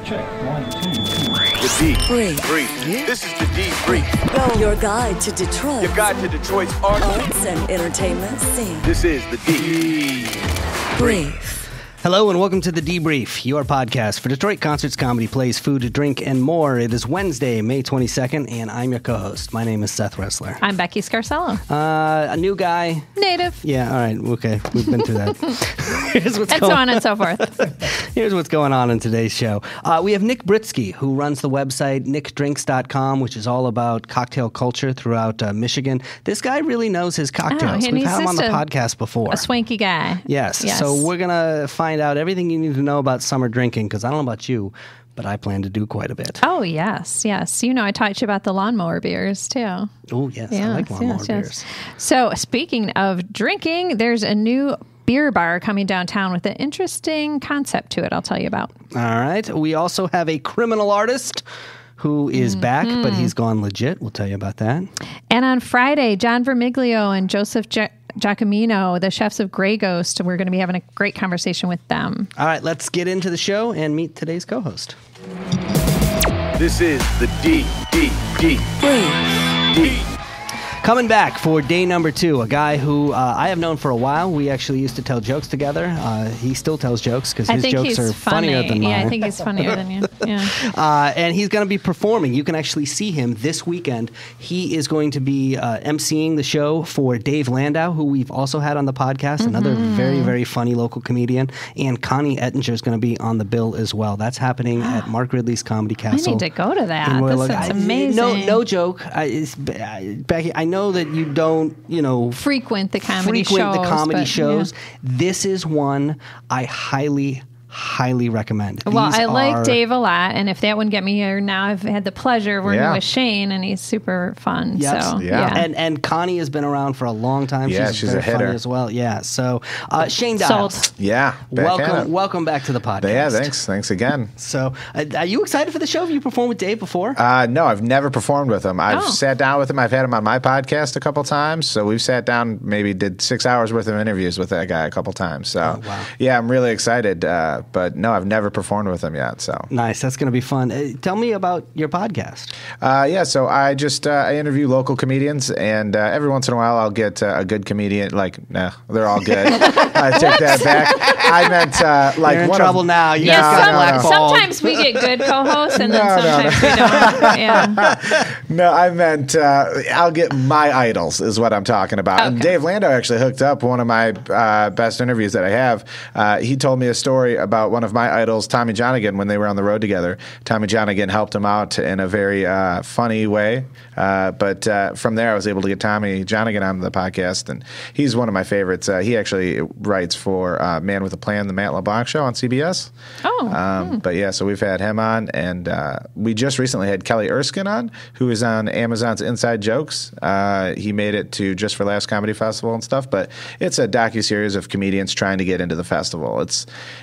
Check. 1, 2, 3. The Brief. This is the D Brief. Your guide to Detroit. Your guide to Detroit's arts and entertainment scene. This is the D Brief. Hello and welcome to the Debrief, your podcast for Detroit concerts, comedy, plays, food, drink, and more. It is Wednesday, May 22nd, and I'm your co-host. My name is Seth Ressler. I'm Becky Scarcello. A new guy. Native. Yeah, all right, okay. We've been through that. And so on and so forth. Here's what's going on in today's show. We have Nick Britsky, who runs the website nickdrinks.com, which is all about cocktail culture throughout Michigan. This guy really knows his cocktails. We've had him on the podcast before. A swanky guy. Yes. So we're going to find out everything you need to know about summer drinking, because I don't know about you, but I plan to do quite a bit. Oh, yes. You know, I taught you about the lawnmower beers, too. Oh, yes. I like lawnmower beers. So, speaking of drinking, there's a new beer bar coming downtown with an interesting concept to it I'll tell you about. All right. We also have a criminal artist who is back, but he's gone legit. We'll tell you about that. And on Friday, John Vermiglio and Joseph Giacomino, the chefs of Grey Ghost, we're going to be having a great conversation with them. All right, let's get into the show and meet today's co-host. This is the D. Coming back for day number 2, a guy who I have known for a while. We actually used to tell jokes together. He still tells jokes because his jokes are funnier than mine. Yeah, I think he's funnier than you. Yeah. And he's going to be performing. You can actually see him this weekend. He is going to be emceeing the show for Dave Landau, who we've also had on the podcast, another very, very funny local comedian. And Connie Ettinger is going to be on the bill as well. That's happening at Mark Ridley's Comedy Castle. I need to go to that. This is amazing. No joke. Becky, I know that you don't, frequent the comedy shows. Yeah. This is one I highly recommend. Well, I like Dave a lot, and if that wouldn't get me here, now I've had the pleasure of working with Shane, and he's super fun. Yes. So, And Connie has been around for a long time. Yeah, she's very a hitter funny as well. Yeah. So Shane Dials. Sold. Yeah. Welcome back to the podcast. Yeah, thanks again. So are you excited for the show? Have you performed with Dave before? No, I've never performed with him. I've sat down with him. I've had him on my podcast a couple times. So we've sat down, maybe did 6 hours worth of interviews with that guy a couple times. So yeah, I'm really excited. But no, I've never performed with him yet. So nice. That's going to be fun. Tell me about your podcast. So I just I interview local comedians, and every once in a while I'll get a good comedian. They're all good. I take that back. I meant you're in trouble now. Sometimes we get good co-hosts, and then sometimes we don't. Yeah. No, I meant I'll get my idols is what I'm talking about. Okay. And Dave Landau actually hooked up one of my best interviews that I have. He told me a story about one of my idols, Tommy Johnigan, when they were on the road together. Tommy Johnigan helped him out in a very funny way. But from there, I was able to get Tommy Johnigan on the podcast, and he's one of my favorites. He actually writes for Man with a Plan, the Matt LeBlanc show on CBS. But yeah, so we've had him on, and we just recently had Kelly Erskine on, who is on Amazon's Inside Jokes. He made it to Just for Laughs Comedy Festival and stuff, but it's a docuseries of comedians trying to get into the festival.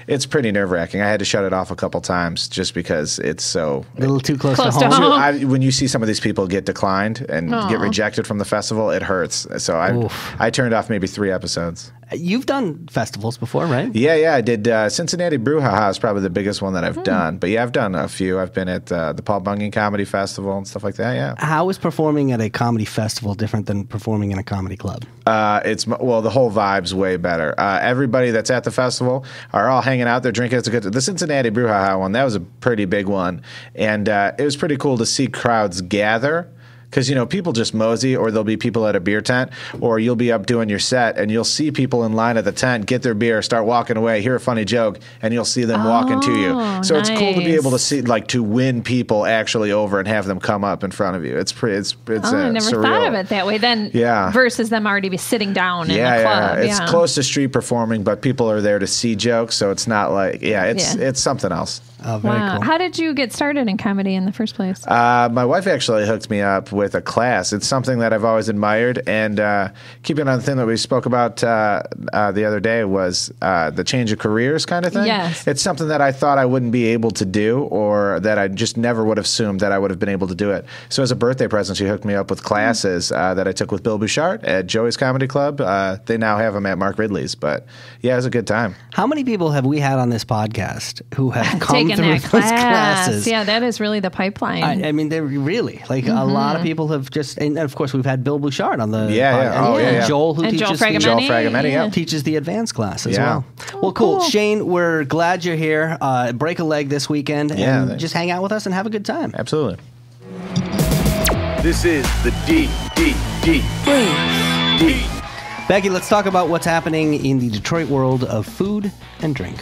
It's pretty nerve-wracking. I had to shut it off a couple times just because it's so... A little too close to home. When you see some of these people get declined and get rejected from the festival, it hurts. So I turned off maybe 3 episodes. You've done festivals before, right? Yeah. I did Cincinnati Brouhaha is probably the biggest one that I've done. But yeah, I've done a few. I've been at the Paul Bunyan Comedy Festival and stuff like that, yeah. How is performing at a comedy festival different than performing in a comedy club? The whole vibe's way better. Everybody that's at the festival are all hanging out there drinking. The Cincinnati Brouhaha one, that was a pretty big one. And it was pretty cool to see crowds gather. Because, people just mosey, or there'll be people at a beer tent, or you'll be up doing your set, and you'll see people in line at the tent get their beer, start walking away, hear a funny joke, and you'll see them walking to you. So It's cool to be able to see, to win people actually over and have them come up in front of you. It's I never surreal. thought of it that way. Then versus them already be sitting down in the club. It's close to street performing, but people are there to see jokes, so it's not it's something else. Oh, very cool. How did you get started in comedy in the first place? My wife actually hooked me up with with a class. It's something that I've always admired. And keeping on the thing that we spoke about the other day was the change of careers kind of thing. Yes. It's something that I thought I wouldn't be able to do, or that I just never would have assumed that I would have been able to do it. So as a birthday present, she hooked me up with classes that I took with Bill Bouchard at Joey's Comedy Club. They now have them at Mark Ridley's. But yeah, it was a good time. How many people have we had on this podcast who have come Taken through that those class. classes? Yeah, that is really the pipeline. I mean, they're really like a lot of people have just, and of course we've had Bill Bouchard on the Yeah. Joel who And teaches Joel the, Fragomeni. Joel Fragomeni, yeah. teaches the advanced class as Yeah. well. Well, cool. Shane, we're glad you're here. Break a leg this weekend and thanks. just hang out with us and have a good time. Absolutely. This is the D. Becky, let's talk about what's happening in the Detroit world of food and drink.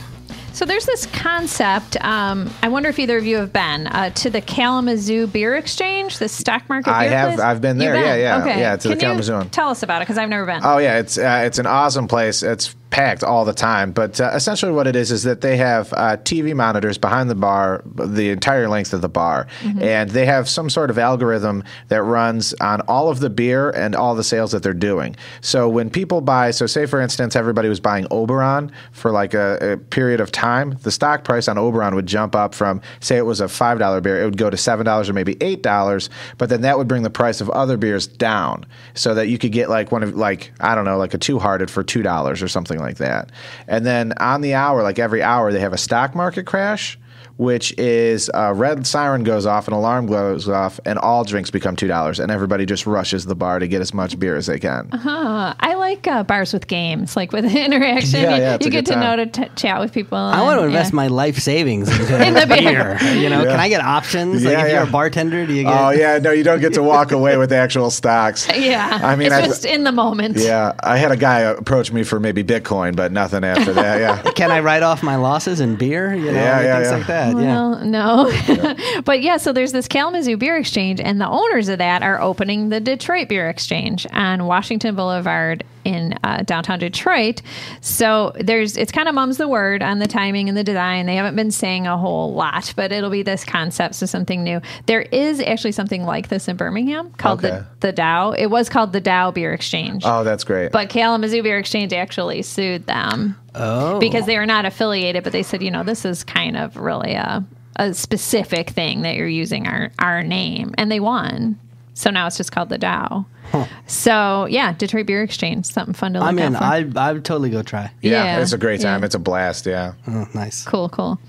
So there's this concept. I wonder if either of you have been to the Kalamazoo Beer Exchange, the stock market beer I have. place? I've been there. You've been? Yeah. Okay. Yeah, to the Can Kalamazoo you one. tell us about it? Because I've never been. Oh yeah, it's an awesome place. It's packed all the time. But essentially, what it is that they have TV monitors behind the bar, the entire length of the bar, and they have some sort of algorithm that runs on all of the beer and all the sales that they're doing. So when people buy, so say for instance, everybody was buying Oberon for like a period of time, the stock price on Oberon would jump up from, say it was a $5 beer, it would go to $7 or maybe $8, but then that would bring the price of other beers down so that you could get like one of, like, I don't know, like a Two Hearted for $2 or something like that. And then on the hour, like every hour, they have a stock market crash, which is a red siren goes off, an alarm goes off, and all drinks become $2, and everybody just rushes the bar to get as much beer as they can. I like bars with games, like with interaction. Yeah, it's you a get good to know time. to chat with people. I want to invest my life savings into In the beer. You know, can I get options? Like Yeah, if you're yeah. a bartender, do you get? Oh yeah, no, you don't get to walk away with actual stocks. Yeah, I mean, it's just in the moment. Yeah, I had a guy approach me for maybe Bitcoin, but nothing after that. Yeah. Can I write off my losses in beer? You know, things like that. Well, no. But yeah, so there's this Kalamazoo Beer Exchange, and the owners of that are opening the Detroit Beer Exchange on Washington Boulevard in downtown Detroit. So it's kind of mum's the word on the timing and the design. They haven't been saying a whole lot, but it'll be this concept, so something new. There is actually something like this in Birmingham called the Dow. It was called the Dow Beer Exchange. Oh, that's great. But Kalamazoo Beer Exchange actually sued them. Oh. Because they are not affiliated, but they said, this is kind of really a specific thing that you're using our name, and they won. So now it's just called the Dow. Huh. So yeah, Detroit Beer Exchange, something fun to look I'm in. out for. I would totally go try. Yeah, it's a great time. It's a blast. Yeah. Oh, nice. Cool.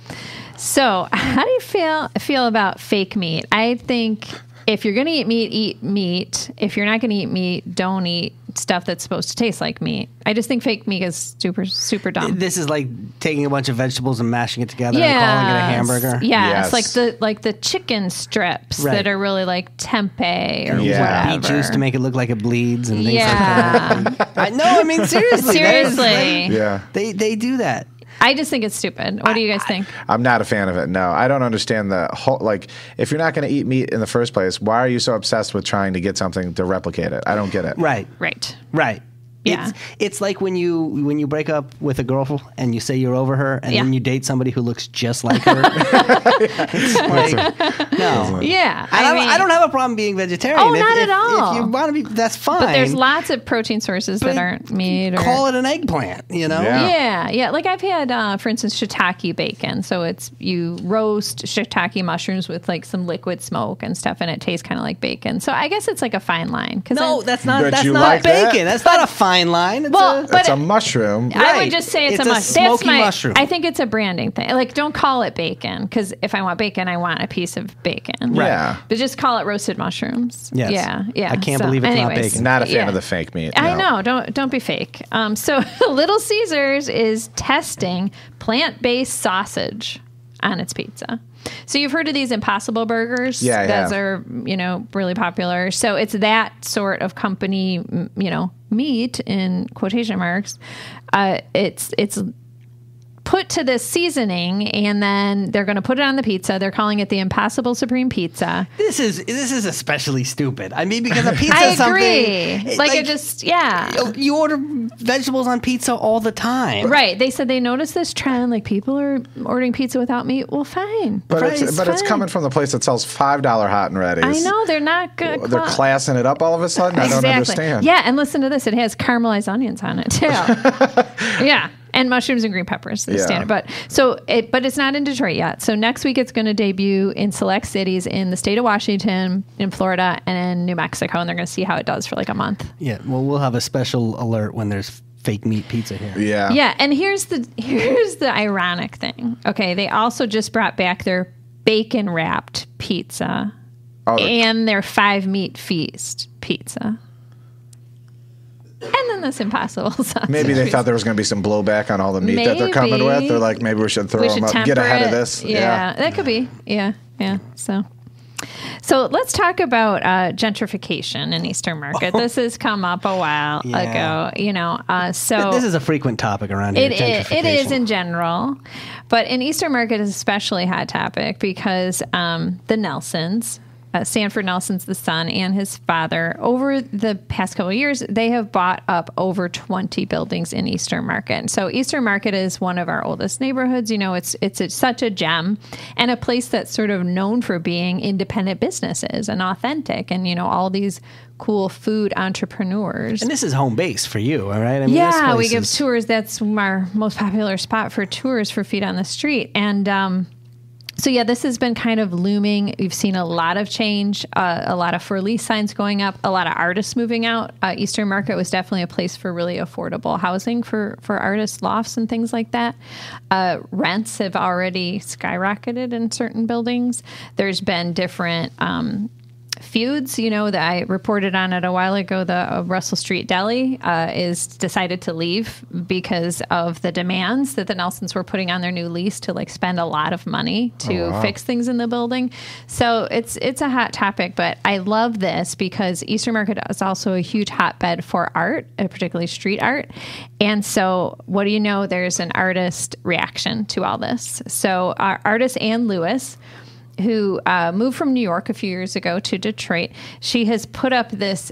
So how do you feel about fake meat? I think if you're going to eat meat. If you're not going to eat meat, don't eat stuff that's supposed to taste like meat. I just think fake meat is super, super dumb. This is like taking a bunch of vegetables and mashing it together and calling it a hamburger. Yeah, Yes. it's like the chicken strips Right. that are really like tempeh or Yeah. whatever. Beet juice to make it look like it bleeds and things Yeah. like that. I mean, seriously. Seriously. Yeah. They do that. I just think it's stupid. What do you guys think? I'm not a fan of it. No, I don't understand the whole, like, if you're not going to eat meat in the first place, why are you so obsessed with trying to get something to replicate it? I don't get it. Right. Right. Yeah. It's like when you break up with a girl and you say you're over her and then you date somebody who looks just like her. It's like, no. Yeah. I don't have a problem being vegetarian. Oh, not at all. If you want to be, that's fine. But there's lots of protein sources that aren't meat. Or, call it an eggplant, you know? Yeah. Like I've had, for instance, shiitake bacon. So it's you roast shiitake mushrooms with like some liquid smoke and stuff, and it tastes kind of like bacon. So I guess it's like a fine line. No, that's not. But That's you not like that? bacon. That's not a fine line. It's It's a mushroom. I Right. would just say it's a It's a smoky mushroom. I think it's a branding thing. Like, don't call it bacon, because if I want bacon, I want a piece of bacon. Right. Yeah. But just call it roasted mushrooms. Yes. Yeah. I can't believe it's not bacon. Not a fan of the fake meat. I no. know. Don't be fake. So Little Caesars is testing plant-based sausage on its pizza. So you've heard of these Impossible Burgers? Yeah, I Those have. are, really popular. So it's that sort of company, meat in quotation marks. It's put to this seasoning, and then they're going to put it on the pizza. They're calling it the Impossible Supreme Pizza. This is especially stupid. I mean, because a pizza I is something. agree. Like it just, yeah. You order vegetables on pizza all the time. Right. They said they noticed this trend, like people are ordering pizza without meat. Well, fine. But it's coming from the place that sells $5 hot and readies. I know, they're not good. They're classing it up all of a sudden. I don't understand. Yeah, and listen to this. It has caramelized onions on it too. Yeah. And mushrooms and green peppers, the standard. But it's not in Detroit yet. So next week it's going to debut in select cities in the state of Washington, in Florida, and in New Mexico. And they're going to see how it does for like a month. Yeah. Well, we'll have a special alert when there's fake meat pizza here. Yeah. Yeah. And here's the ironic thing. Okay. They also just brought back their bacon wrapped pizza and their 5-meat feast pizza. And then this Impossible Sausage. Maybe they thought there was going to be some blowback on all the meat that they're coming with. They're like, maybe we should throw them up, get ahead of this. Yeah, that could be. Yeah. So let's talk about gentrification in Eastern Market. This has come up a while ago. So this is a frequent topic around here. It is in general, but in Eastern Market is especially a hot topic because the Nelsons. Sanford Nelson's the son and his father. Over the past couple of years, they have bought up over 20 buildings in Eastern Market. So Eastern Market is one of our oldest neighborhoods. It's such a gem and a place that's sort of known for being independent businesses and authentic and, all these cool food entrepreneurs. And this is home base for you, all right? I mean, we give tours. That's our most popular spot for tours for Feet on the Street. And, so, this has been kind of looming. We've seen a lot of change, a lot of for lease signs going up, a lot of artists moving out. Eastern Market was definitely a place for really affordable housing for artists, lofts and things like that. Rents have already skyrocketed in certain buildings. There's been different feuds, that I reported on it a while ago. The Russell Street Deli is decided to leave because of the demands that the Nelsons were putting on their new lease to spend a lot of money to fix things in the building. So it's a hot topic, but I love this because Eastern Market is also a huge hotbed for art, particularly street art. And so what do you know? There's an artist reaction to all this. So our artist Ann Lewis, who moved from New York a few years ago to Detroit, she has put up this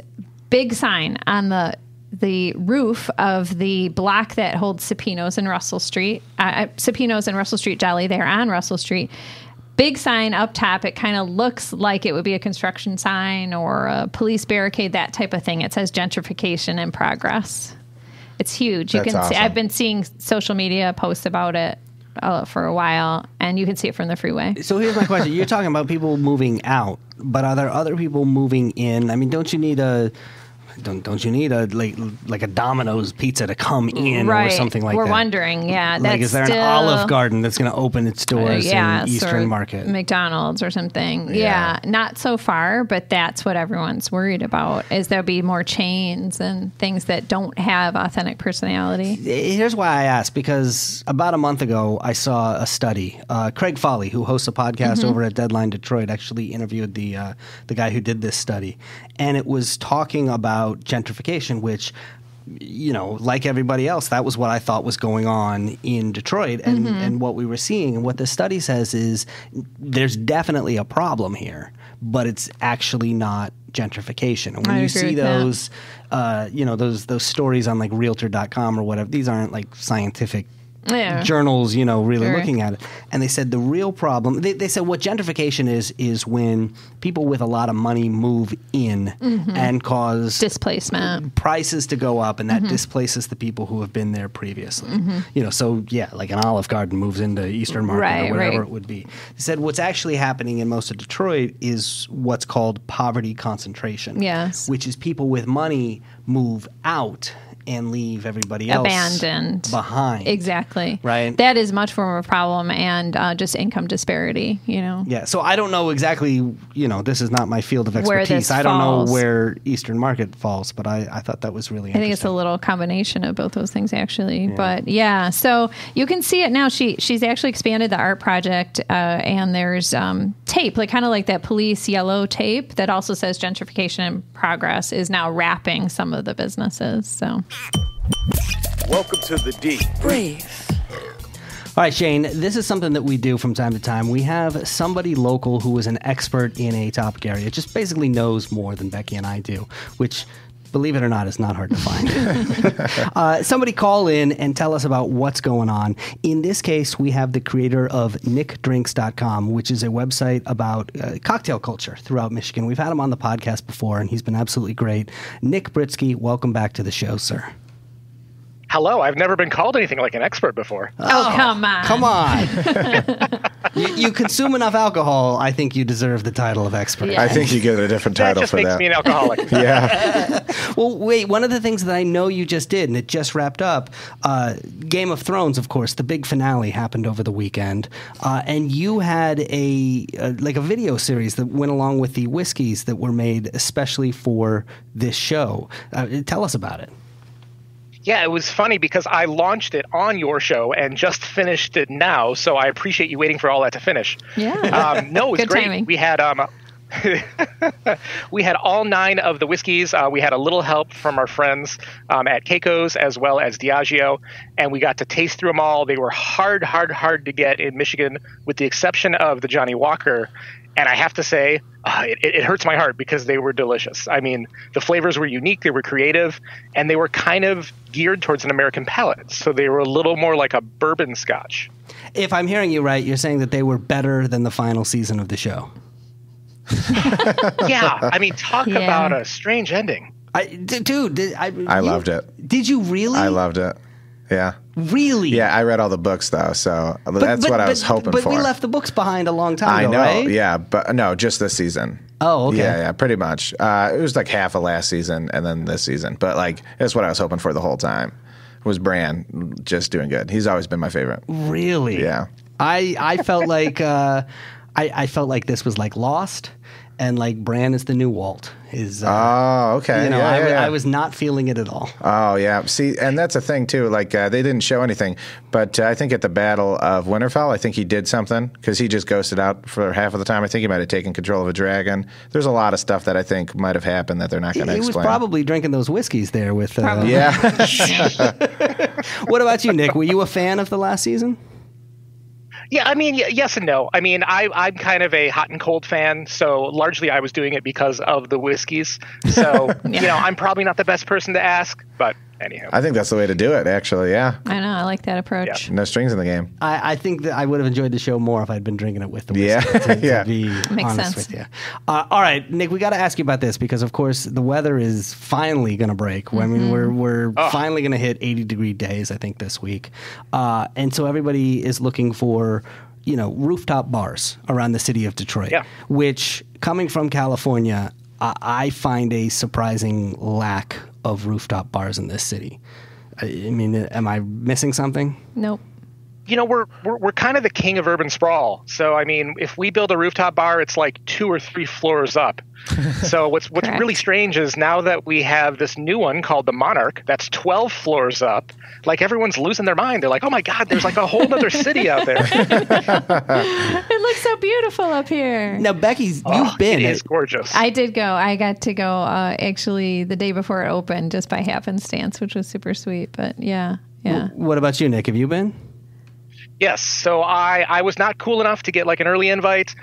big sign on the roof of the block that holds Supino's and Russell Street. Supino's and Russell Street Deli, they're on Russell Street. Big sign up top. It kind of looks like it would be a construction sign or a police barricade, that type of thing. It says gentrification in progress. It's huge. You can see. I've been seeing social media posts about it for a while, and you can see it from the freeway. So here's my question. You're talking about people moving out, but are there other people moving in? I mean, don't you need a like a Domino's pizza to come in or something like that? We're wondering, is there an Olive Garden that's going to open its doors in Eastern Market? McDonald's or something. Yeah, not so far, but that's what everyone's worried about, is there'll be more chains and things that don't have authentic personality. Here's why I asked, because about a month ago, I saw a study. Craig Foley, who hosts a podcast over at Deadline Detroit, actually interviewed the guy who did this study, and it was talking about gentrification, which, like everybody else, that was what I thought was going on in Detroit. And what we were seeing and what the study says is there's definitely a problem here, but it's actually not gentrification. And when you see those, those stories on like Realtor.com or whatever, these aren't like scientific journals, really looking at it. And they said the real problem, they said what gentrification is when people with a lot of money move in and cause displacement, prices to go up, and that displaces the people who have been there previously. Like an Olive Garden moves into Eastern Market or whatever it would be. They said what's actually happening in most of Detroit is what's called poverty concentration, which is people with money move out and leave everybody else abandoned behind. Exactly. Right. That is much more of a problem, and just income disparity, Yeah. So I don't know exactly, this is not my field of expertise. I don't know where Eastern Market falls, but I thought that was really interesting. I think it's a little combination of both those things, actually. Yeah. But so you can see it now. She's actually expanded the art project, and there's tape, kind of like that police yellow tape that also says gentrification in progress, is now wrapping some of the businesses. So. Welcome to the D. Brave. All right, Shane, this is something that we do from time to time. We have somebody local who is an expert in a topic area, just basically knows more than Becky and I do, which, believe it or not, is not hard to find. Somebody call in and tell us about what's going on. In this case, we have the creator of nickdrinks.com, which is a website about cocktail culture throughout Michigan. We've had him on the podcast before, and he's been absolutely great. Nick Britsky, welcome back to the show, sir. Hello, I've never been called anything like an expert before. Oh, come on. Come on. you consume enough alcohol, I think you deserve the title of expert. Yeah. I think you get a different title That just for makes that. me an alcoholic. Yeah. Well, wait, one of the things that I know you just did, and it just wrapped up, Game of Thrones, of course, the big finale happened over the weekend, and you had a video series that went along with the whiskeys that were made especially for this show. Tell us about it. Yeah, it was funny because I launched it on your show and just finished it now, so I appreciate you waiting for all that to finish. Yeah. No, it was Good great. timing. We had we had all 9 of the whiskeys. We had a little help from our friends at Keiko's as well as Diageo, and we got to taste through them all. They were hard to get in Michigan, with the exception of the Johnny Walker. And I have to say, it hurts my heart because they were delicious. I mean, the flavors were unique, they were creative, and they were kind of geared towards an American palate. So they were a little more like a bourbon scotch. If I'm hearing you right, you're saying that they were better than the final season of the show. Yeah, I mean, talk Yeah. about a strange ending. I loved it. Did you really? I loved it. Yeah. Really? Yeah, I read all the books, though, so that's what I was hoping for. But we left the books behind a long time I ago, know, right? yeah, but no, just this season. Oh, okay. Yeah, pretty much. It was like half of last season and then this season, but like that's what I was hoping for the whole time. Was Bran just doing good? He's always been my favorite. Really? Yeah. I felt like I felt like this was like Lost, and like Bran is the new Walt. Oh, okay. I was not feeling it at all. Oh, yeah. See, and that's a thing, too. Like, they didn't show anything. But I think at the Battle of Winterfell, I think he did something because he just ghosted out for half of the time. I think he might have taken control of a dragon. There's a lot of stuff that I think might have happened that they're not going to explain. He was probably drinking those whiskeys there with... Yeah. What about you, Nick? Were you a fan of the last season? Yeah, I mean, yes and no. I mean, I'm kind of a hot and cold fan, so largely I was doing it because of the whiskeys. So, I'm probably not the best person to ask, but anyhow. I think that's the way to do it, actually, yeah. I know. I like that approach. No strings in the game. I think that I would have enjoyed the show more if I'd been drinking it with the whiskey, Yeah. to be Makes honest sense. with you. All right, Nick, we got to ask you about this because, of course, the weather is finally going to break. I mean, we're finally going to hit 80-degree days, I think, this week. And so everybody is looking for... rooftop bars around the city of Detroit, which, coming from California, I find a surprising lack of rooftop bars in this city. I mean, am I missing something? Nope. We're kind of the king of urban sprawl. So, I mean, if we build a rooftop bar, it's like 2 or 3 floors up. So what's really strange is now that we have this new one called the Monarch that's 12 floors up, like everyone's losing their mind. They're like, oh my God, there's like a whole other city out there. It looks so beautiful up here. Now, Becky, you've been. It is gorgeous. I did go. I got to go actually the day before it opened just by happenstance, which was super sweet. But yeah. What about you, Nick? Have you been? Yes. So I was not cool enough to get like an early invite.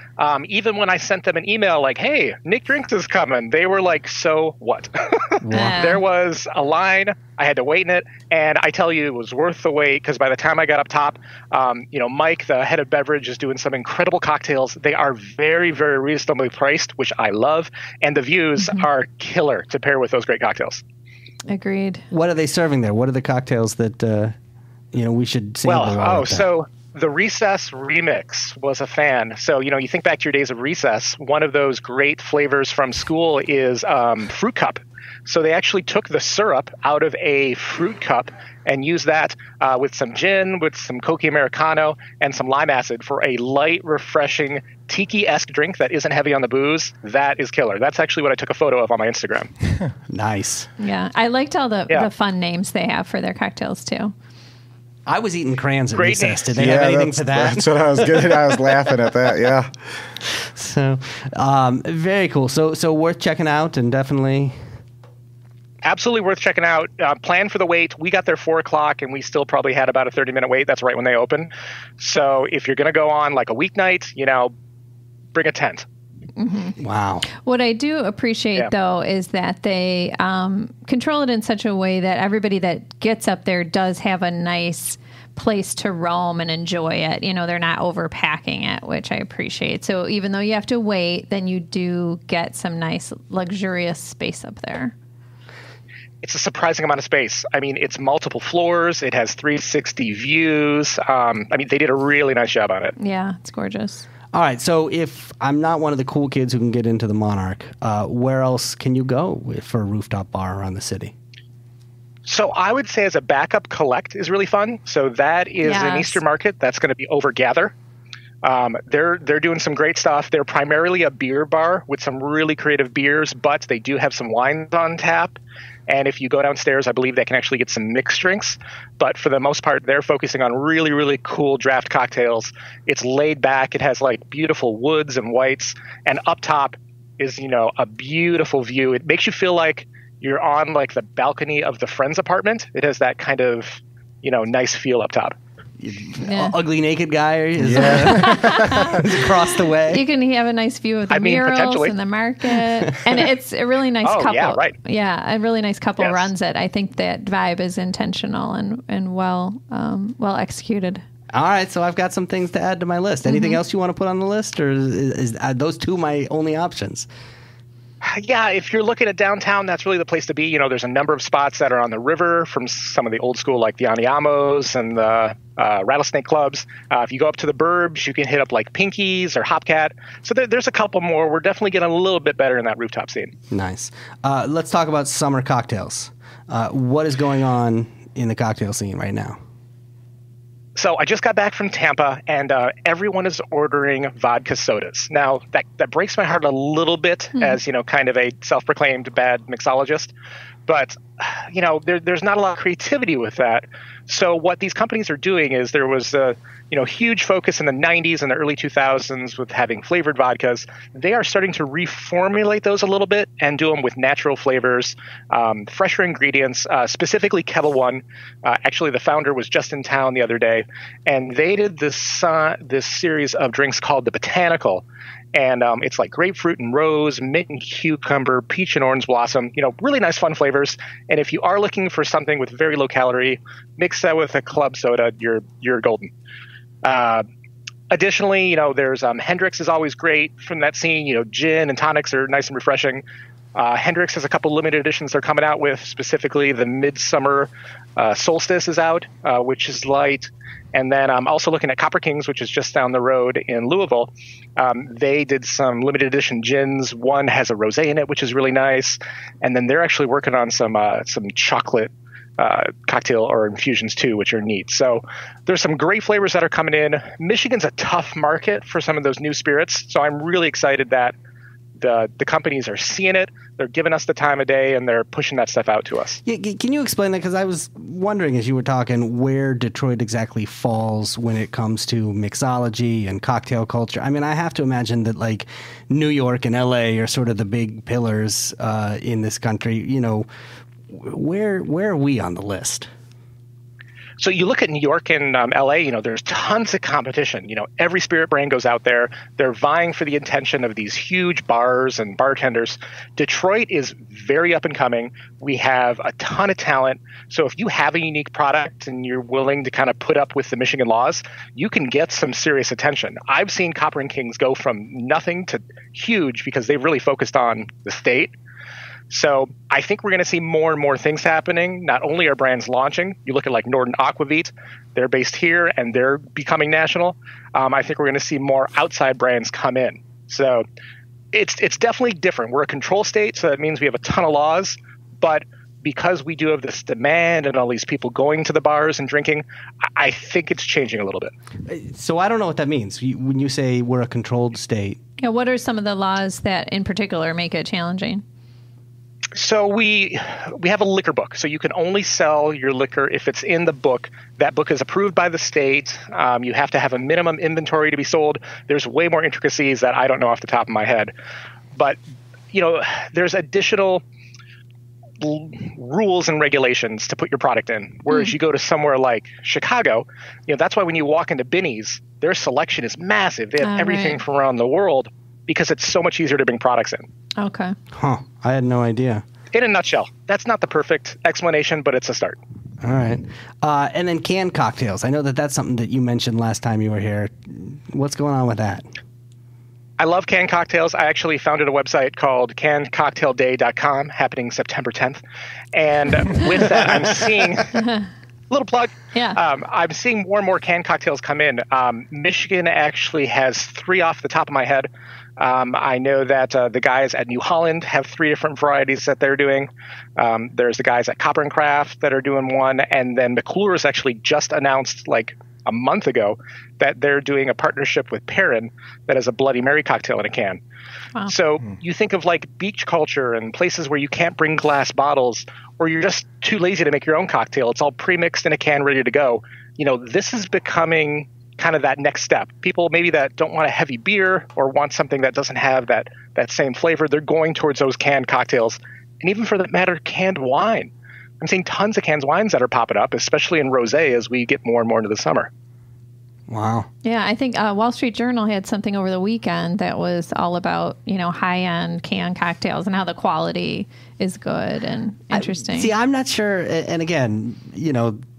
Even when I sent them an email like, hey, Nick Drinks is coming, they were like, so what? There was a line. I had to wait in it. And I tell you, it was worth the wait because by the time I got up top, Mike, the head of beverage, is doing some incredible cocktails. They are very, very reasonably priced, which I love. And the views are killer to pair with those great cocktails. Agreed. What are they serving there? What are the cocktails that... we should sample. So the Recess Remix was a fan. So, you think back to your days of recess, one of those great flavors from school is fruit cup. So they actually took the syrup out of a fruit cup and used that with some gin, with some Coke Americano, and some lime acid for a light, refreshing, tiki-esque drink that isn't heavy on the booze. That is killer. That's actually what I took a photo of on my Instagram. Nice. Yeah. I liked all the fun names they have for their cocktails, too. I was eating crayons at Great recess. names. Did they have anything for that? That's what I was getting. I was laughing at that, yeah. So, very cool. So worth checking out and definitely... absolutely worth checking out. Plan for the wait. We got there 4:00 and we still probably had about a 30-minute wait. That's right when they open. So if you're going to go on like a weeknight, bring a tent. Mm-hmm. Wow. What I do appreciate, though, is that they control it in such a way that everybody that gets up there does have a nice place to roam and enjoy it. They're not overpacking it, which I appreciate. So even though you have to wait, then you do get some nice luxurious space up there. It's a surprising amount of space. I mean, it's multiple floors. It has 360 views. They did a really nice job on it. Yeah, it's gorgeous. All right, so if I'm not one of the cool kids who can get into the Monarch, where else can you go for a rooftop bar around the city? So I would say as a backup, Collect is really fun. So that is an Eastern Market. That's going to be over Gather. They're doing some great stuff. They're primarily a beer bar with some really creative beers, but they do have some wines on tap. And if you go downstairs, I believe they can actually get some mixed drinks. But for the most part, they're focusing on really, really cool draft cocktails. It's laid back. It has like beautiful woods and whites. And up top is, a beautiful view. It makes you feel like you're on like the balcony of the friend's apartment. It has that kind of, nice feel up top. Ugly naked guy is across the way. You can have a nice view of the murals and the market, and it's a really nice couple. Yeah, right. Yeah, a really nice couple runs it. I think that vibe is intentional and well executed. All right, so I've got some things to add to my list. Anything else you want to put on the list, or is those two my only options? Yeah, if you're looking at downtown, that's really the place to be. There's a number of spots that are on the river from some of the old school, like the Andiamos and the Rattlesnake Clubs. If you go up to the burbs, you can hit up like Pinky's or Hopcat. So there's a couple more. We're definitely getting a little bit better in that rooftop scene. Nice. Let's talk about summer cocktails. What is going on in the cocktail scene right now? So I just got back from Tampa, and everyone is ordering vodka sodas. Now, that breaks my heart a little bit as, kind of a self-proclaimed bad mixologist. But, there's not a lot of creativity with that. So what these companies are doing is there was a, huge focus in the 90s and the early 2000s with having flavored vodkas. They are starting to reformulate those a little bit and do them with natural flavors, fresher ingredients, specifically Kettle One. Actually, the founder was just in town the other day, and they did this series of drinks called the Botanical. And it's like grapefruit and rose, mint and cucumber, peach and orange blossom, really nice fun flavors. And if you are looking for something with very low calorie, mix that with a club soda, you're golden. Additionally, there's Hendrick's is always great from that scene. Gin and tonics are nice and refreshing. Hendrick's has a couple limited editions they're coming out with, specifically the Midsummer Solstice is out, which is light. And then I'm also looking at Copper Kings, which is just down the road in Louisville. They did some limited edition gins. One has a rosé in it, which is really nice. And then they're actually working on some chocolate cocktail or infusions too, which are neat. So there's some great flavors that are coming in. Michigan's a tough market for some of those new spirits. So I'm really excited that the companies are seeing it. They're giving us the time of day, and they're pushing that stuff out to us. Yeah, can you explain that? Because I was wondering as you were talking where Detroit exactly falls when it comes to mixology and cocktail culture. I mean, I have to imagine that like New York and LA are sort of the big pillars in this country. Where are we on the list? So you look at New York and LA, there's tons of competition. Every spirit brand goes out there. They're vying for the attention of these huge bars and bartenders. Detroit is very up and coming. We have a ton of talent. So if you have a unique product and you're willing to kind of put up with the Michigan laws, you can get some serious attention. I've seen Copper and Kings go from nothing to huge because they've really focused on the state. So I think we're going to see more and more things happening. Not only are brands launching, you look at like Norton Aquavit, they're based here and they're becoming national. I think we're going to see more outside brands come in. So it's definitely different. We're a control state, so that means we have a ton of laws. But because we do have this demand and all these people going to the bars and drinking, I think it's changing a little bit. So I don't know what that means. When you say we're a controlled state. Yeah, what are some of the laws that in particular make it challenging? So we have a liquor book. So you can only sell your liquor if it's in the book. That book is approved by the state. You have to have a minimum inventory to be sold. There's way more intricacies that I don't know off the top of my head. But, there's additional rules and regulations to put your product in. Whereas you go to somewhere like Chicago, that's why when you walk into Binny's, their selection is massive. They have everything from around the world because it's so much easier to bring products in. Okay. Huh. I had no idea. In a nutshell, that's not the perfect explanation, but it's a start. All right. And then canned cocktails. I know that's something that you mentioned last time you were here. What's going on with that? I love canned cocktails. I actually founded a website called cannedcocktailday.com happening September 10th. And with that, I'm seeing... Little plug. Yeah. I'm seeing more and more canned cocktails come in. Michigan actually has 3 off the top of my head. I know that the guys at New Holland have 3 different varieties that they're doing. There's the guys at Copper and Craft that are doing one. And then McClure's actually just announced like a month ago that they're doing a partnership with Perrin that is a Bloody Mary cocktail in a can. Wow. So you think of like beach culture and places where you can't bring glass bottles or you're just too lazy to make your own cocktail. It's all pre-mixed in a can ready to go. This is becoming kind of that next step. People maybe that don't want a heavy beer or want something that doesn't have that same flavor, they're going towards those canned cocktails. And even for that matter, canned wine. I'm seeing tons of canned wines that are popping up, especially in rosé as we get more and more into the summer. Wow. Yeah, I think Wall Street Journal had something over the weekend that was all about, high-end canned cocktails and how the quality is good and interesting. I'm not sure. And again,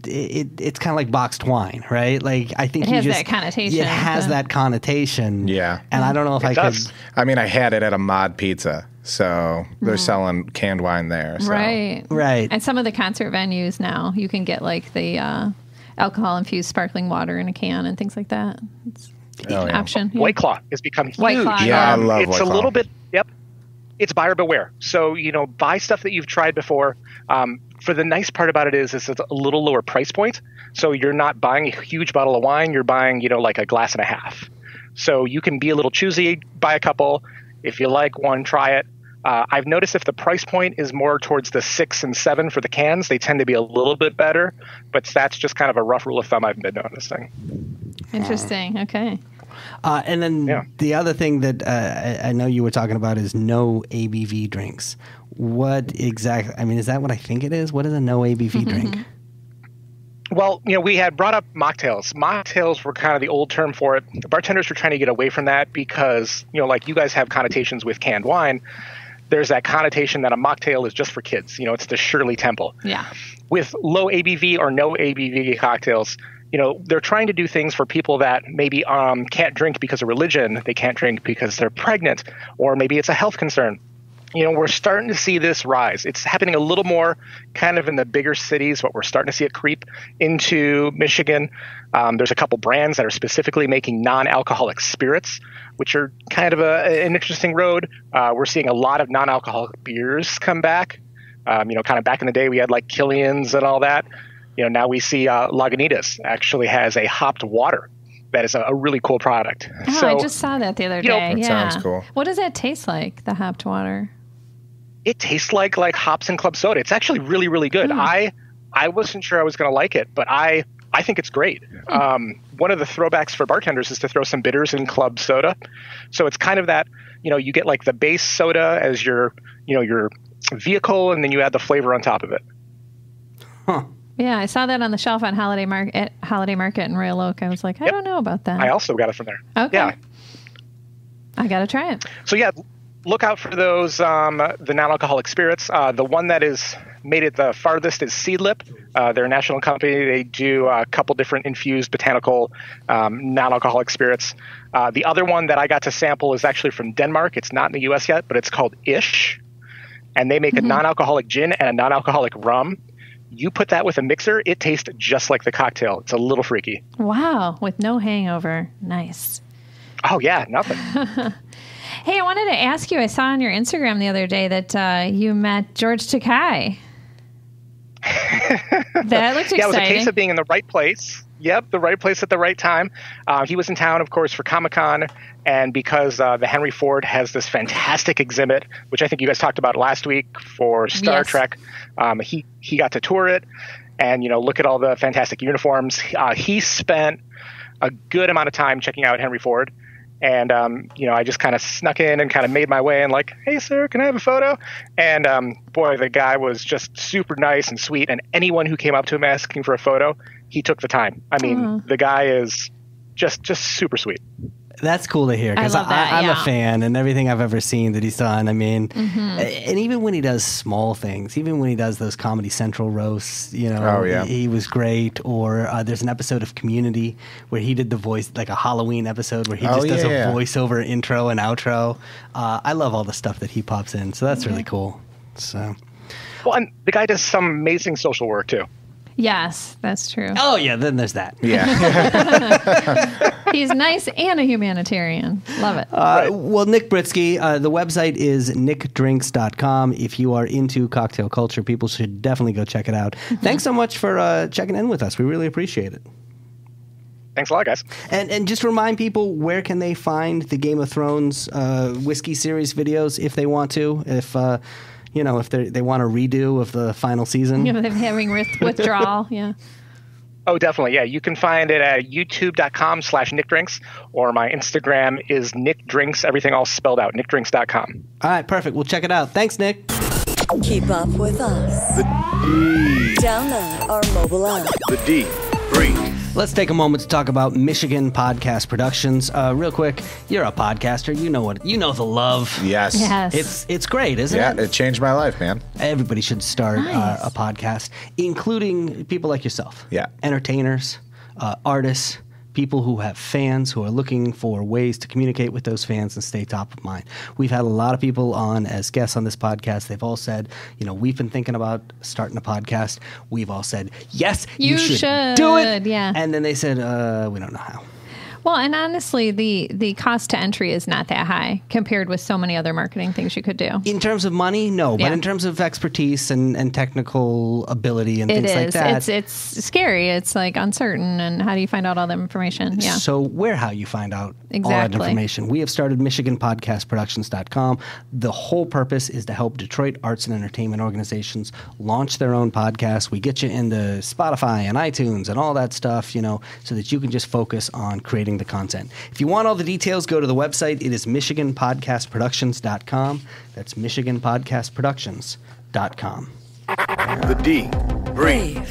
it's kind of like boxed wine, right? Like, I think it has that connotation. It has that connotation. Yeah. And I don't know if I could. I mean, I had it at a Mod Pizza. So they're selling canned wine there. So. Right. And some of the concert venues now, you can get like the alcohol-infused sparkling water in a can and things like that. It's an option. White Claw has become huge. White Claw. Yeah, I love White Claw. It's a little bit, it's buyer beware. So, buy stuff that you've tried before. For the nice part about it is it's a little lower price point. So you're not buying a huge bottle of wine. You're buying, like a glass and a half. So you can be a little choosy, buy a couple. If you like one, try it. I've noticed if the price point is more towards the 6 and 7 for the cans, they tend to be a little bit better. But that's just kind of a rough rule of thumb I've been noticing. Interesting. Okay. And then the other thing that I know you were talking about is no ABV drinks. What exactly? I mean, is that what I think it is? What is a no ABV drink? Well, we had brought up mocktails. Mocktails were kind of the old term for it. The bartenders were trying to get away from that because, like you guys have connotations with canned wine. There's that connotation that a mocktail is just for kids. It's the Shirley Temple. Yeah. With low ABV or no ABV cocktails, they're trying to do things for people that maybe can't drink because of religion. They can't drink because they're pregnant, or maybe it's a health concern. We're starting to see this rise. It's happening a little more kind of in the bigger cities, but we're starting to see it creep into Michigan. There's a couple brands that are specifically making non-alcoholic spirits, which are kind of an interesting road. We're seeing a lot of non-alcoholic beers come back. Kind of back in the day, we had like Killian's and all that. Now we see Lagunitas actually has a hopped water. That is a really cool product. Oh, so, I just saw that the other day. That sounds cool. What does that taste like, the hopped water? It tastes like hops and club soda. It's actually really, really good. I wasn't sure I was going to like it, but I think it's great. One of the throwbacks for bartenders is to throw some bitters in club soda. So it's kind of that, you get like the base soda as your vehicle, and then you add the flavor on top of it. Huh. Yeah, I saw that on the shelf on Holiday Market in Royal Oak. I was like, I don't know about that. I also got it from there. Okay. Yeah. I got to try it. So look out for those, the non-alcoholic spirits. The one that is made it the farthest is Seedlip. They're a national company. They do a couple different infused botanical non-alcoholic spirits. The other one that I got to sample is actually from Denmark. It's not in the U.S. yet, but it's called Ish. And they make a non-alcoholic gin and a non-alcoholic rum. You put that with a mixer, it tastes just like the cocktail. It's a little freaky. Wow, with no hangover. Nice. Oh, yeah, nothing. Hey, I wanted to ask you, I saw on your Instagram the other day that you met George Takei. That looked exciting. Yeah, it was a case of being in the right place. Yep, the right place at the right time. He was in town, of course, for Comic-Con, and because the Henry Ford has this fantastic exhibit, which I think you guys talked about last week for Star Trek, he got to tour it and, look at all the fantastic uniforms. He spent a good amount of time checking out Henry Ford, And, I just kind of snuck in and kind of made my way and like, hey, sir, can I have a photo? And boy, the guy was just super nice and sweet. And anyone who came up to him asking for a photo, he took the time. I mean, the guy is just super sweet. That's cool to hear because I'm a fan and everything I've ever seen that he's done. I mean, and even when he does small things, even when he does those Comedy Central roasts, he was great. Or there's an episode of Community where he did the voice, like a Halloween episode where he just does a voiceover intro and outro. I love all the stuff that he pops in. So that's really cool. So, well, and the guy does some amazing social work too. Yes, that's true. Oh, yeah, then there's that. Yeah. He's nice and a humanitarian. Love it. Well, Nick Britsky, the website is nickdrinks.com. If you are into cocktail culture, people should definitely go check it out. Thanks so much for checking in with us. We really appreciate it. Thanks a lot, guys. And just remind people, where can they find the Game of Thrones Whiskey Series videos if they want to? If they want a redo of the final season. They're having withdrawal, yeah. Oh, definitely, yeah. You can find it at youtube.com/nickdrinks, or my Instagram is nickdrinks, everything all spelled out, nickdrinks.com. All right, perfect. We'll check it out. Thanks, Nick. Keep up with us. The D. Download our mobile app. The D. Breathe. Let's take a moment to talk about Michigan Podcast Productions. Real quick, you're a podcaster. You know the love. Yes. It's great, isn't it? Yeah, it changed my life, man. Everybody should start a podcast, including people like yourself. Yeah. Entertainers, artists, people who have fans who are looking for ways to communicate with those fans and stay top of mind. We've had a lot of people on as guests on this podcast. They've all said, we've been thinking about starting a podcast. We've all said, yes, you should do it. Yeah. And then they said, we don't know how. Well, and honestly, the cost to entry is not that high compared with so many other marketing things you could do. In terms of money, no. But in terms of expertise and technical ability and things like that. It's scary. It's like uncertain. And how do you find out all that information? Yeah. So how you find out all that information. We have started MichiganPodcastProductions.com. The whole purpose is to help Detroit arts and entertainment organizations launch their own podcasts. We get you into Spotify and iTunes and all that stuff, so that you can just focus on creating the content. If you want all the details, go to the website. It is MichiganPodcastProductions.com. That's MichiganPodcastProductions.com. The D. Breathe.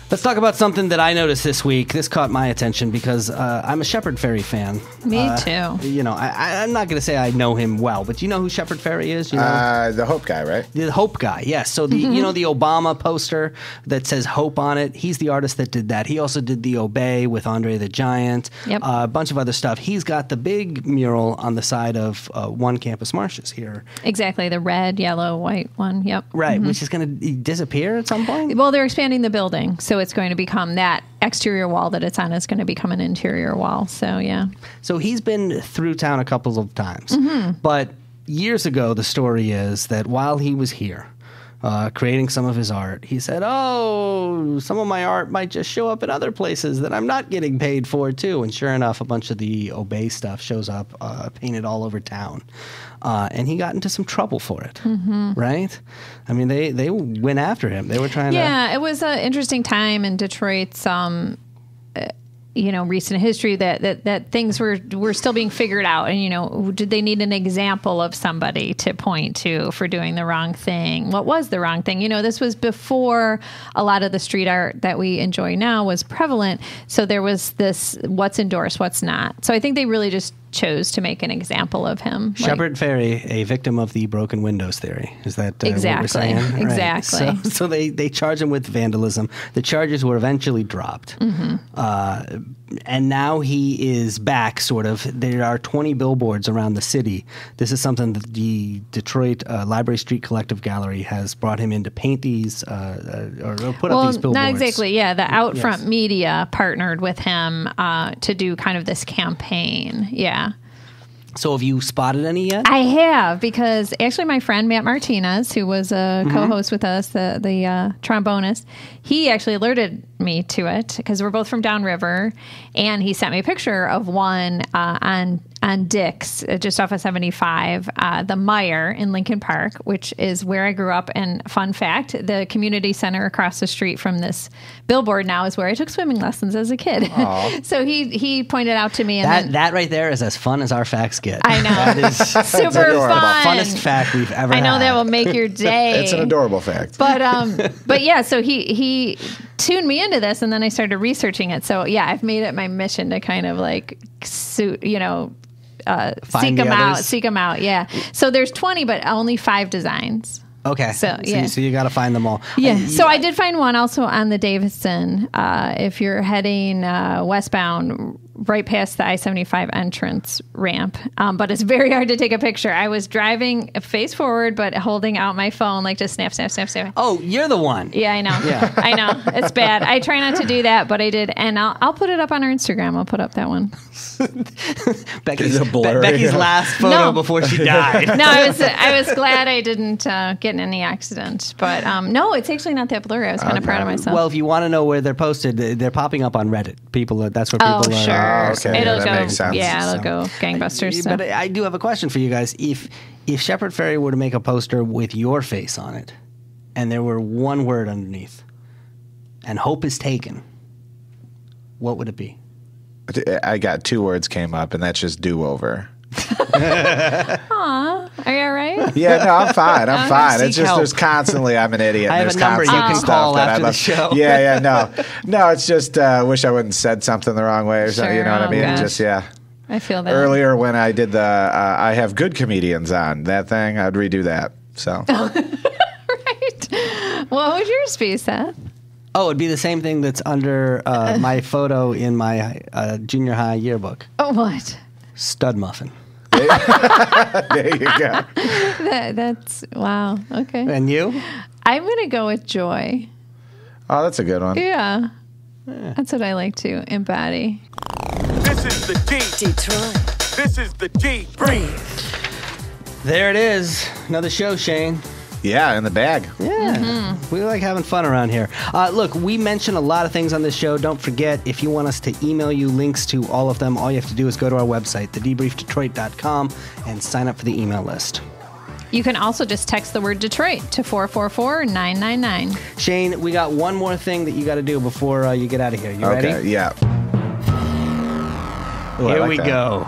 Let's talk about something that I noticed this week. This caught my attention because I'm a Shepard Fairey fan. Me too. I'm not going to say I know him well, but do you know who Shepard Fairey is? The Hope guy, right? The Hope guy, yes. So the the Obama poster that says Hope on it, he's the artist that did that. He also did the Obey with Andre the Giant, a bunch of other stuff. He's got the big mural on the side of One Campus Marshes here. Exactly, the red, yellow, white one, yep. Right, which is going to disappear at some point? Well, they're expanding the building, so it's going to become that exterior wall that it's on is going to become an interior wall. So, yeah. So he's been through town a couple of times. But years ago, the story is that while he was here creating some of his art, he said, some of my art might just show up in other places that I'm not getting paid for, too. And sure enough, a bunch of the Obey stuff shows up painted all over town. And he got into some trouble for it, right? I mean, they went after him. They were trying to... Yeah, it was an interesting time in Detroit's, recent history that things were still being figured out. And, did they need an example of somebody to point to for doing the wrong thing? What was the wrong thing? This was before a lot of the street art that we enjoy now was prevalent. So there was this what's endorsed, what's not. So I think they really just chose to make an example of him. Shepard Fairey, a victim of the broken windows theory. Is that exactly what we're saying? Right. Exactly. So they charge him with vandalism. The charges were eventually dropped. And now he is back, sort of. There are 20 billboards around the city. This is something that the Detroit Library Street Collective Gallery has brought him in to paint these or put up these billboards. Not exactly. Yeah, the Outfront Media partnered with him to do kind of this campaign. Yeah. So have you spotted any yet? I have, because actually my friend Matt Martinez, who was a co-host with us, the trombonist, he actually alerted me to it because we're both from downriver, and he sent me a picture of one on on Dix, just off of 75, the Meyer in Lincoln Park, which is where I grew up. And fun fact, the community center across the street from this billboard now is where I took swimming lessons as a kid. So he pointed out to me. And that right there is as fun as our facts get. I know. That is super fun. Funnest fact we've ever had. I know that will make your day. It's an adorable fact. But yeah, so he tuned me into this, and then I started researching it. So yeah, I've made it my mission to kind of like seek them out. Yeah. So there's 20, but only 5 designs. Okay. So you got to find them all. Yeah. So I did find one also on the Davidson. If you're heading westbound, right past the I-75 entrance ramp. But it's very hard to take a picture. I was driving face forward, but holding out my phone, like just snap. Oh, you're the one. Yeah, I know. Yeah. I know. It's bad. I try not to do that, but I did. And I'll put it up on our Instagram. I'll put up that one. Becky's last photo before she died. No, I was glad I didn't get in any accident. But no, it's actually not that blurry. I was kind of proud of myself. Well, if you want to know where they're posted, they're popping up on Reddit. That's where people are. Sure. Oh, okay. It'll that go. Makes sense. Yeah, it'll go gangbusters. But I do have a question for you guys. If Shepard Fairey were to make a poster with your face on it, and there were one word underneath, and hope is taken, what would it be? I got 2 words came up, and that's just do-over. Aw, are you all right? Yeah, no, I'm fine. I'm fine. It's just help. there's constantly I'm an idiot. I have there's a number you constant can stuff call that after I the show. Yeah, no. It's just wish I wouldn't said something the wrong way or something. You know what I mean? Gosh. Just I feel that. Earlier when I did the I have good comedians on that thing, I'd redo that. So Right. What would yours be, Seth? Oh, it'd be the same thing that's under my photo in my junior high yearbook. Oh, what? Stud muffin. there you go. That's wow. Okay. And you? I'm gonna go with joy. Oh, that's a good one. Yeah. That's what I like to embody. This is the D. Detroit. This is the D. Brave. There it is. Another show, Shane. Yeah, in the bag. Yeah, we like having fun around here. Look, we mention a lot of things on this show. Don't forget, if you want us to email you links to all of them, all you have to do is go to our website, thedebriefdetroit.com, and sign up for the email list. You can also just text the word Detroit to 444-999. Shane, we got one more thing that you got to do before you get out of here. You ready? Okay, yeah. Ooh, Here I like we that. go.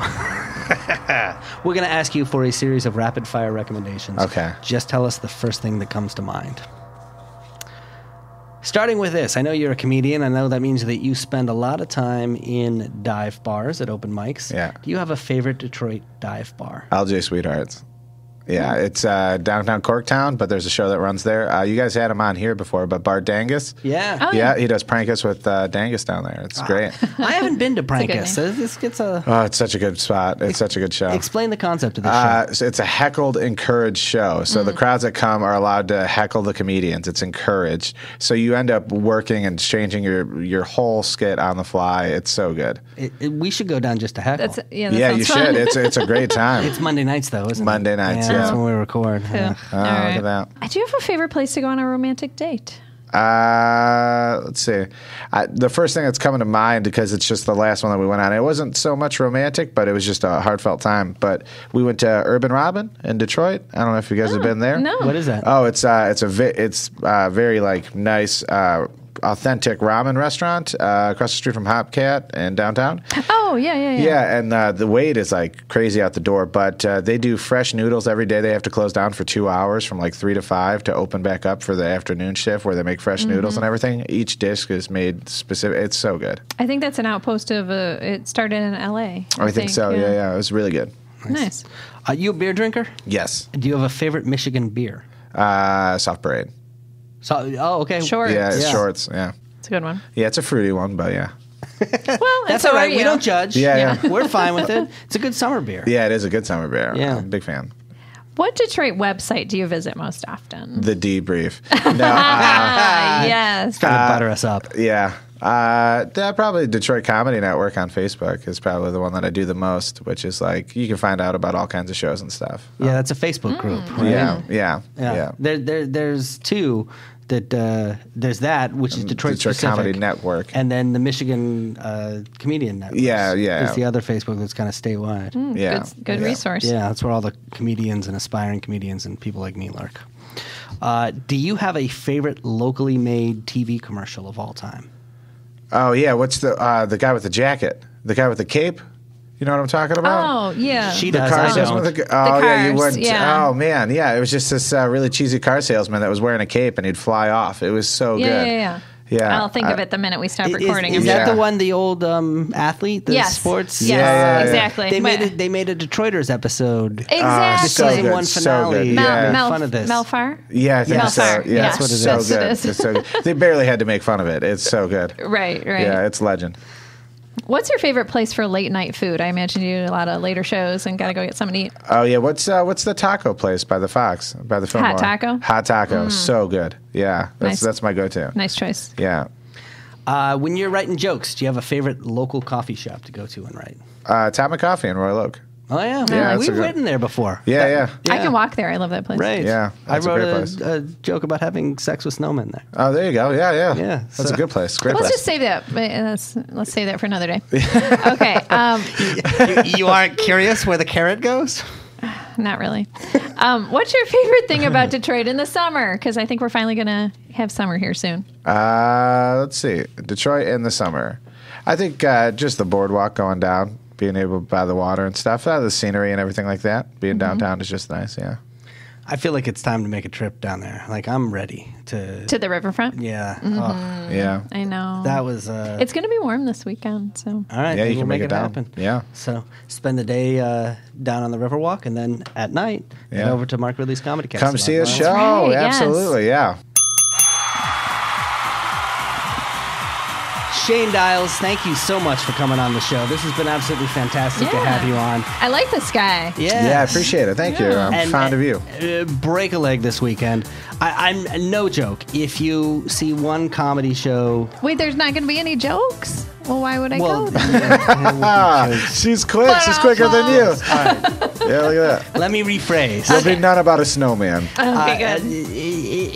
We're going to ask you for a series of rapid-fire recommendations. Okay. Just tell us the first thing that comes to mind. Starting with this, I know you're a comedian. I know that means that you spend a lot of time in dive bars at open mics. Yeah. Do you have a favorite Detroit dive bar? LJ Sweethearts. Yeah, it's downtown Corktown, but there's a show that runs there. You guys had him on here before, but Bart Dangus. Yeah. Oh, Yeah, he does Prankus with Dangus down there. It's great. I haven't been to a good Prankus. So this gets a... Oh, it's such a good spot. It's such a good show. Explain the concept of this show. So it's a heckled, encouraged show. So the crowds that come are allowed to heckle the comedians. It's encouraged. So you end up working and changing your whole skit on the fly. It's so good. We should go down just to heckle. That Yeah, you sounds fun. should. It's a great time. It's Monday nights, though, isn't it? Monday nights, yeah. That's when we record. Cool. Yeah. Oh, All right. look at Do you have a favorite place to go on a romantic date? that. Let's see. The first thing that's coming to mind, because it's just the last one that we went on, it wasn't so much romantic, but it was just a heartfelt time. But we went to Urban Robin in Detroit. I don't know if you guys have been there. No. What is that? Oh, it's very like nice, authentic ramen restaurant across the street from Hopcat in downtown. Oh, yeah. Yeah, and the wait is like crazy out the door, but they do fresh noodles every day. They have to close down for 2 hours from like 3 to 5 to open back up for the afternoon shift where they make fresh noodles and everything. Each dish is made specific. It's so good. I think that's an outpost of it started in L.A. I think so. Yeah. It was really good. Nice. Are you a beer drinker? Yes. Do you have a favorite Michigan beer? Soft Parade. Okay. Shorts. Yeah, it's Yeah. shorts. Yeah. It's a good one. Yeah, it's a fruity one, but yeah. Well, That's so all are right. We you. don't judge. Yeah. We're fine with it. It's a good summer beer. Yeah, it is a good summer beer. Yeah. I'm a big fan. What Detroit website do you visit most often? The debrief. No, Yes. Trying to butter us up. yeah. Probably Detroit Comedy Network on Facebook is probably the one that I do the most, which is like you can find out about all kinds of shows and stuff. Yeah, that's a Facebook group. Right? Yeah. There's two that there's that, which is Detroit specific. Comedy Network. And then the Michigan Comedian Network. Yeah. Is the other Facebook that's kind of statewide. Good resource. Yeah, that's where all the comedians and aspiring comedians and people like me lurk. Do you have a favorite locally made TV commercial of all time? Oh, yeah. What's the guy with the jacket? The guy with the cape? You know what I'm talking about? Oh, yeah. She The does. car I salesman don't. with the yeah, you cars, wouldn't. yeah. Oh, man. Yeah, it was just this really cheesy car salesman that was wearing a cape and he'd fly off. It was so good. Yeah. Yeah. I'll think of it the minute we stop recording. Is I'm that Yeah. the one, the old athlete, the Yes. sports? Yes, Yeah. exactly. They made a Detroiters episode. Exactly. so Season good, 1 so finale. good. Mel, Yeah. Mel, Fun of this. Melfar? Yeah, I think so. Melfar. Yeah, Yeah. it's That's what it so is. good. Yes, it is. It's so good. They barely had to make fun of it. It's so good. Right. Yeah, it's legend. What's your favorite place for late night food? I imagine you do a lot of later shows and got to go get something to eat. Oh yeah, what's the taco place by the Fox, by the Fillmore? Hot Taco? Hot Taco, so good. Yeah, Nice. that's my go-to. Nice choice. Yeah, When you're writing jokes, do you have a favorite local coffee shop to go to and write? Atomic Coffee in Royal Oak. Oh, yeah. that's We've a good- written there before. Yeah. I can walk there. I love that place. Right. Yeah, I that's a wrote great place. a joke about having sex with snowmen there. Oh, there you go. Yeah. Yeah, That's so- a good place. Great Let's place. just save that. Let's save that for another day. Okay. You aren't curious where the carrot goes? Not really. What's your favorite thing about Detroit in the summer? Because I think we're finally going to have summer here soon. Let's see. Detroit in the summer. I think just the boardwalk going down, being able by the water and stuff, the scenery and everything like that. Being downtown is just nice. Yeah. I feel like it's time to make a trip down there. Like, I'm ready to. To the riverfront? Yeah. Yeah. I know. That was. It's going to be warm this weekend, so. All right. Yeah, you we'll can make it down. happen. Yeah. So spend the day down on the Riverwalk, and then at night head Yeah. over to Mark Ridley's Comedy Castle. Come see a Well, show. right, yes. Absolutely. Yeah. Shane Dials, thank you so much for coming on the show. This has been absolutely fantastic to have you on. I like this guy. Yeah, I appreciate it. Thank you. I'm fond of you. Break a leg this weekend. I'm no joke. If you see one comedy show, Wait, there's not going to be any jokes? Well, why would I go? She's quick. She's quicker than you. Yeah, look at that. let me rephrase. There'll be none about a snowman. Okay, good.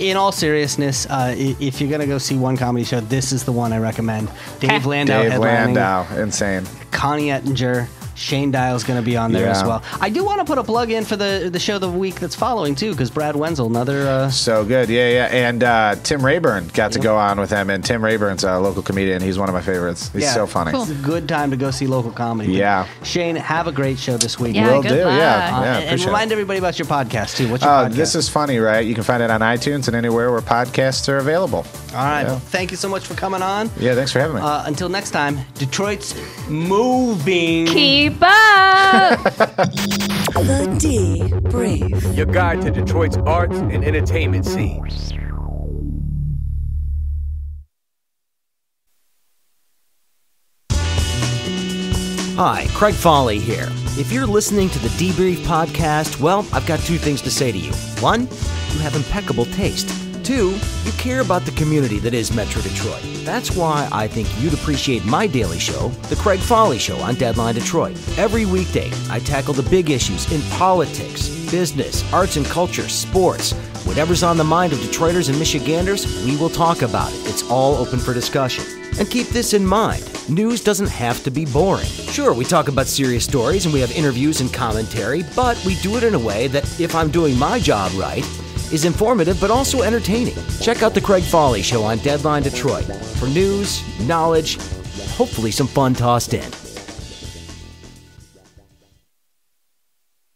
In all seriousness, if you're gonna go see one comedy show, this is the one I recommend. Dave Landau Dave headlining. Landau. Insane. Connie Ettinger. Shane Dial's going to be on there as Yeah. well. I do want to put a plug in for the show the week that's following, too, because Brad Wenzel, another... So good. Yeah. And Tim Rayburn got to go on with him. And Tim Rayburn's a local comedian. He's one of my favorites. He's so funny. It's a good time to go see local comedy. Yeah. Shane, have a great show this week. Yeah, Will good do. luck. Yeah. And Appreciate remind it. everybody about your podcast, too. What's your podcast? This is funny, right? You can find it on iTunes and anywhere where podcasts are available. All right. Yeah. Well, thank you so much for coming on. Yeah, thanks for having me. Until next time, Detroit's moving. Keep up. The D-Brief. Your guide to Detroit's arts and entertainment scene. Hi, Craig Foley here. If you're listening to the Debrief podcast, well, I've got two things to say to you. One, you have impeccable taste. Two, you care about the community that is Metro Detroit. That's why I think you'd appreciate my daily show, The Craig Foley Show on Deadline Detroit. Every weekday, I tackle the big issues in politics, business, arts and culture, sports. Whatever's on the mind of Detroiters and Michiganders, we will talk about it. It's all open for discussion. And keep this in mind, news doesn't have to be boring. Sure, we talk about serious stories and we have interviews and commentary, but we do it in a way that, if I'm doing my job right, is informative but also entertaining. Check out The Craig Foley Show on Deadline Detroit for news, knowledge, hopefully some fun tossed in.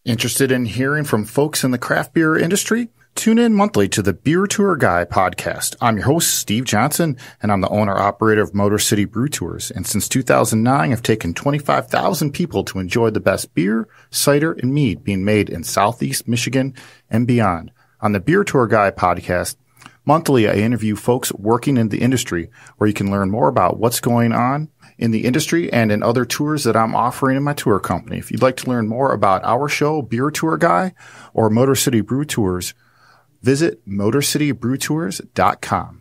Interested in hearing from folks in the craft beer industry? Tune in monthly to the Beer Tour Guy podcast. I'm your host, Steve Johnson, and I'm the owner-operator of Motor City Brew Tours. And since 2009, I've taken 25,000 people to enjoy the best beer, cider, and mead being made in Southeast Michigan and beyond. On the Beer Tour Guy podcast, monthly I interview folks working in the industry where you can learn more about what's going on in the industry and in other tours that I'm offering in my tour company. If you'd like to learn more about our show, Beer Tour Guy, or Motor City Brew Tours, visit motorcitybrewtours.com.